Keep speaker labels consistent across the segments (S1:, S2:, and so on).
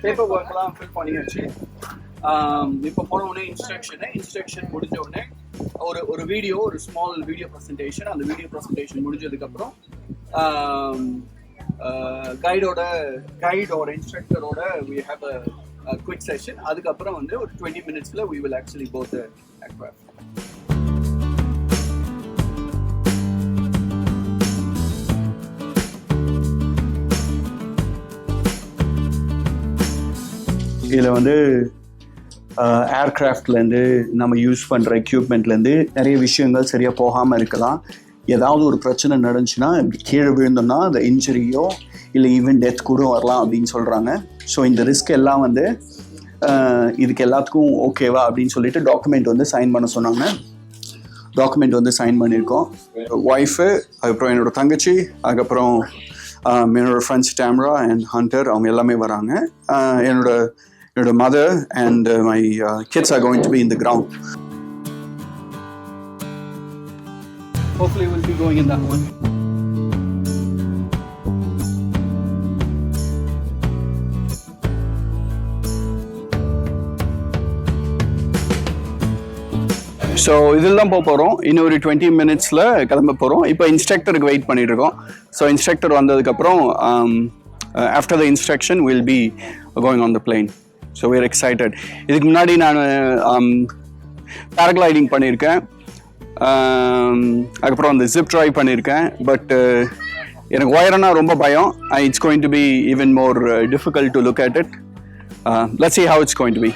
S1: Paper ஒர்க்லாம் fill பண்ணியாச்சு. இப்போ போன உடனே இன்ஸ்ட்ரக்ஷன் முடிஞ்ச உடனே ஒரு வீடியோ, ஒரு ஸ்மால் வீடியோ ப்ரெசன்டேஷன். அந்த வீடியோ ப்ரெசன்டேஷன் முடிஞ்சதுக்கப்புறம் கைடோட இன்ஸ்ட்ரக்டரோட we have a quick session. அதுக்கப்புறம் வந்து ஒரு 20 minutesல we will actually go to aircraft. இதில் வந்து ஏர்க்ராஃப்ட்லேருந்து நம்ம யூஸ் பண்ணுற எக்யூப்மெண்ட்லேருந்து நிறைய விஷயங்கள் சரியாக போகாமல் இருக்கலாம். ஏதாவது ஒரு பிரச்சனை நடந்துச்சுன்னா கீழே விழுந்தோம்னா அந்த இன்ஜுரியோ இல்லை ஈவன் டெத் கூட வரலாம் அப்படின்னு சொல்கிறாங்க. ஸோ இந்த ரிஸ்க் எல்லாம் வந்து இதுக்கு எல்லாத்துக்கும் ஓகேவா அப்படின்னு சொல்லிட்டு டாக்குமெண்ட் வந்து சைன் பண்ண சொன்னாங்க. டாக்குமெண்ட் வந்து சைன் பண்ணியிருக்கோம். ஒய்ஃபு, அதுக்கப்புறம் என்னோடய தங்கச்சி, அதுக்கப்புறம் என்னோடய ஃப்ரெண்ட்ஸ் டேம்ரா அண்ட் ஹண்டர், அவங்க எல்லாமே வராங்க. என்னோட mother and my kids are going to be in the ground. Hopefully we'll be going in that one. So இதில் தான் போகிறோம். இன்னும் ஒரு 20 minutesல கிளம்ப போகிறோம். இப்போ இன்ஸ்ட்ரக்டருக்கு வெயிட் பண்ணிட்டு இருக்கோம். ஸோ இன்ஸ்ட்ரக்டர் வந்ததுக்கப்புறம் after the instruction we'll be going on the plane. So we're excited. இதுக்கு முன்னாடி நான் பேராகிளைடிங் பண்ணியிருக்கேன், அதுக்கப்புறம் அந்த ஜிப் ட்ரைவ் பண்ணியிருக்கேன். பட் எனக்கு உயரம்னா ரொம்ப பயம். It's going to be even more difficult to look at it. Let's see how it's going to be.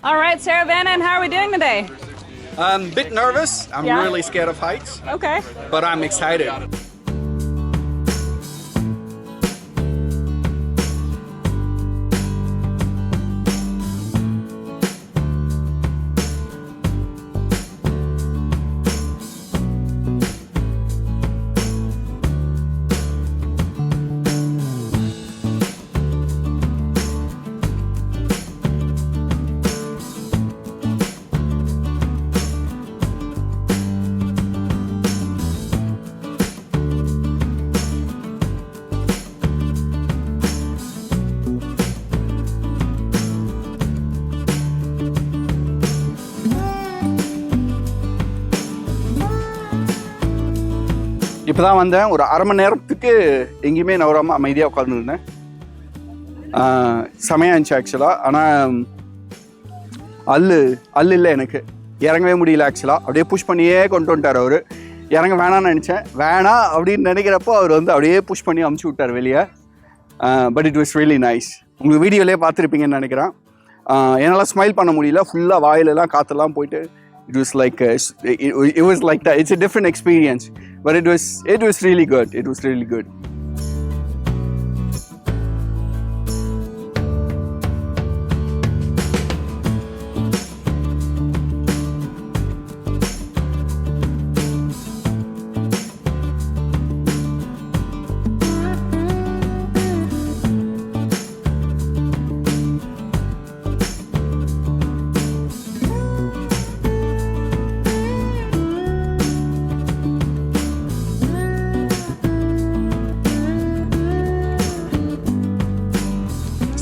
S2: All right, Saravanan, how are we doing today?
S1: Bit nervous. I'm really scared of heights.
S2: Okay.
S1: But I'm excited. இப்போ தான் வந்தேன். ஒரு அரை மணி நேரத்துக்கு எங்கேயுமே நவராமல் அமைதியாக உட்காந்துருந்தேன். செமையாக இருந்துச்சு ஆக்சுவலாக. ஆனால் அல்லு இல்லை, எனக்கு இறங்கவே முடியல ஆக்சுவலாக. அப்படியே புஷ் பண்ணியே கொண்டு வந்துட்டார் அவர். இறங்க வேணான்னு நினச்சேன், வேணாம் அப்படின்னு நினைக்கிறப்போ அவர் வந்து அப்படியே புஷ் பண்ணி அமுச்சு விட்டார் வெளியே. But it was really nice. உங்களுக்கு வீடியோலேயே பார்த்துருப்பீங்கன்னு நினைக்கிறேன். என்னால் ஸ்மைல் பண்ண முடியல, ஃபுல்லாக வாயிலெல்லாம் காற்றெல்லாம் போயிட்டு. It was like that. It's a different experience, but it was really good. It was really good.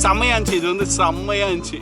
S1: செம்மையா இருந்துச்சு. இது வந்து செம்மையா இருந்துச்சு.